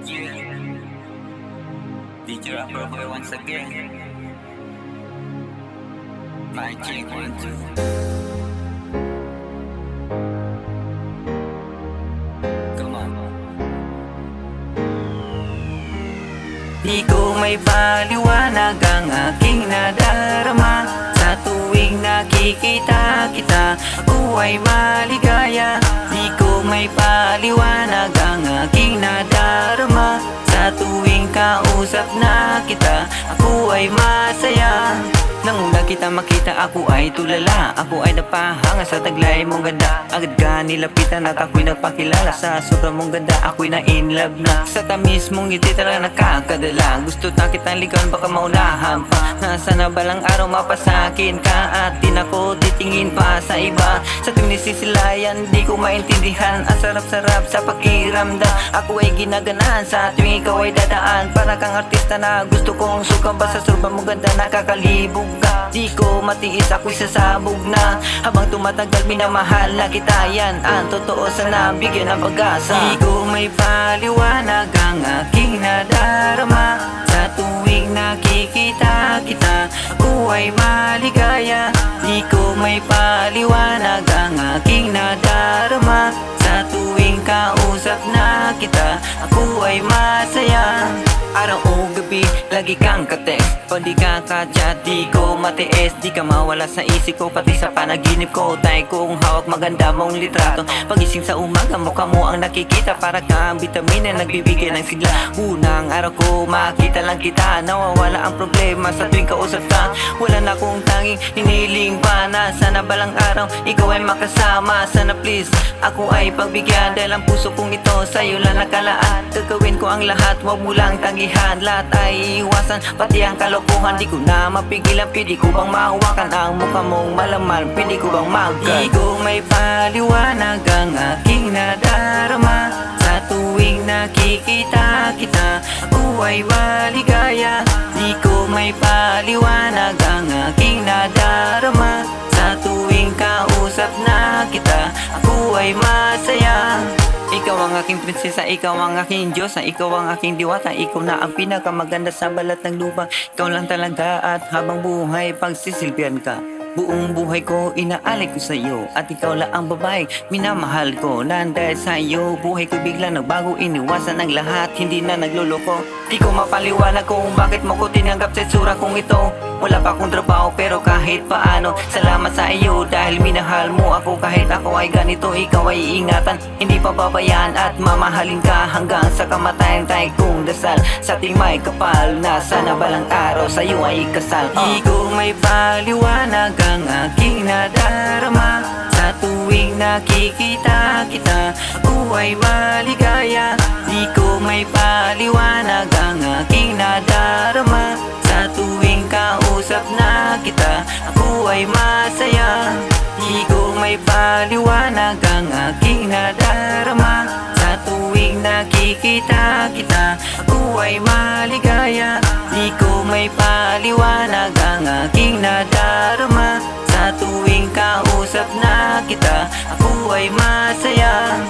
Yeah, DJ Rapper Boy once again. My check 1, 2. Come on. Di ko may paliwanag ang aking nadarama. Sa tuwing nakikita kita, ako ay maligaya. Di ko may paliwanag ang aking nadarama. Sa tuwing kausap na kita, ako ay masaya. Nang una kita makita, ako ay tulala. Ako ay napahanga sa taglay mong ganda. Agad ka nilapitan at ako'y nagpakilala. Sa sobrang mong ganda, ako'y na-inlove na. Sa tamis mong ngiti talaga nakakadala. Gusto na kitang ligawan, baka maunahan pa. Nasa na balang araw mapasakin ka at di na ko titingin pa sa iba. Sa tuwing nisisilayan, di ko maintindihan. Ang sarap-sarap sa pakiramdam. Ako ay ginaganahan sa tuwing ikaw ay dadaan. Para kang artista na gusto kong sukan pa. Sa sobrang mong ganda nakakalibog ka. Di ko matiis, ako'y sasabog na. Habang tumatagal minamahal na kita. Yan ang totoo, sana bigyan ng pag-asa. Di ko may paliwanag ang aking nadarama. Sa tuwing nakikita kita, ako ay maligaya. Di ko may paliwanag ang aking nadarama. Sa tuwing kausap na kita, ako ay masaya. Araw o gabi, lagi kang ka-text. Pag di ka ka-chat, di ko matiis. Di ka mawala sa isip ko, pati sa panaginip ko. Tay kong hawak, maganda mong litrato. Pagising sa umaga, mukha mo ang nakikita. Para kang vitamina, nagbibigay ng sigla. Unang araw ko, makita lang kita. Nawawala ang problema sa tuwing kausap ka. Wala na akong tanging hiniling pa na sana balang araw, ikaw ay makasama. Sana please, ako ay pagbigyan. Dahil ang puso kong ito, sa'yo lang nakalaan. Gagawin ko ang lahat, wag mo lang tangihan. Lahat ay iwasan, pati ang kalokohan. Di ko na mapigilan, pwede ko bang mahawakan ang mukha mong malamal? Pwede ko bang magkat? Di ko may paliwanag ang aking nadarama. Sa tuwing nakikita kita, ako ay maligaya. Di ko may paliwanag ang aking nadarama. Sa tuwing kausap na kita, ako ay masaya. Ikaw ang aking prinsesa, ikaw ang aking Diyos, ikaw ang aking diwata. Ikaw na ang pinakamaganda sa balat ng lupa. Ikaw lang talaga at habang buhay pagsisilbihan ka. Buong buhay ko inaalay ko sa iyo. At ikaw lang ang babae minamahal ko. Dahil sa iyo buhay ko biglang nagbago. Iniwasan ang lahat, hindi na nagluloko. Di ko mapaliwanag kung bakit mo ko tinanggap sa itsura kong ito. Wala pa akong trabaho pero kahit paano, salamat sa iyo dahil minahal mo ako. Kahit ako ay ganito, ikaw ay iingatan. Hindi pa babayaan at mamahalin ka hanggang sa kamatayan. Tayo kong dasal sa ating may kapal na sana balang araw sa iyo ay kasal. Di ko may paliwanag ang aking nadarama. Sa tuwing nakikita kita, ako ay maligaya. Di ko may paliwanag ang aking nadarama. Sa tuwing kausap na kita, ako ay masaya. Di ko may paliwanag ang aking nadarama. Sa tuwing nakikita kita, ako ay maligaya. Di ko may paliwanag ang aking nadarama. Sa tuwing kausap na kita, ako ay masaya.